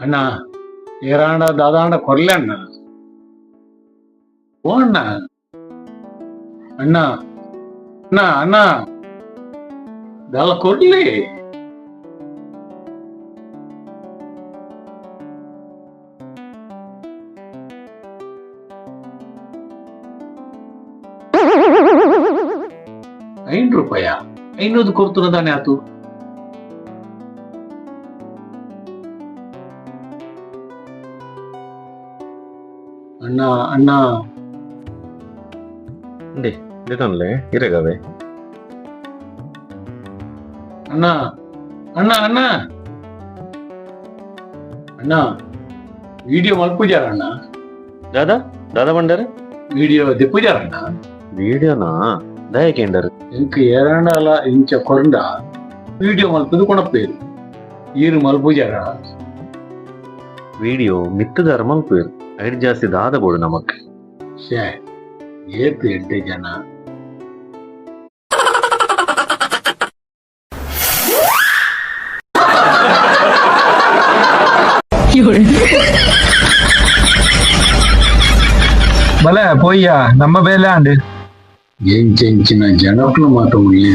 ಅಣ್ಣ ಏರಾಂಡ ದಾದಾಂಡ ಕೊರ್ಲೆ ಅಣ್ಣ ಓ ಅಣ್ಣ ಅಣ್ಣ ಅಣ್ಣ ಅಣ್ಣ ದಾಲ ಕೊಡ್ಲಿ ₹5 500 ಕೊಡ್ತುನದಾನೆ ಆತು ಅಣ್ಣ ಅಣ್ಣ ಇರನ್ಲೆ ಇರಗವೆ ಅಣ್ಣ ಅಣ್ಣ ಅಣ್ಣ ಅಣ್ಣ ವಿಡಿಯೋ ಮಲ್ಪುಜಾರ ಅಣ್ಣ ದಾದಾ ದಾದಾ ಬಂಡಾರ ವಿಡಿಯೋ ದಿಪ್ಪುಜಾರ ಅಣ್ಣ വീഡിയോനാ ദയക്കേണ്ടത് എനിക്ക് ഏതാണ്ടല്ല ഇഞ്ച കൊണ്ട വീഡിയോ മൽപ്പത് കൊണപ്പേര് ഈര് മൽപൂജാര വീഡിയോ മിത്ത് ധർമ്മം പേര് ಐದು ಜಾಸ್ತಿ ದಾದ ಕೊಡು ನಮಕ್ ಶೇ ಏತ್ ಎಡ್ಡೆ ಜನ ಬಲೆ ಪೋಯ್ಯ ನಮ್ಮ ಬೇಲೆ ಆಂಡ್ ಎಂಚಿನ ಜನಕ್ಕೂ ಮಾತ್ರ ಉಳ್ಳಿ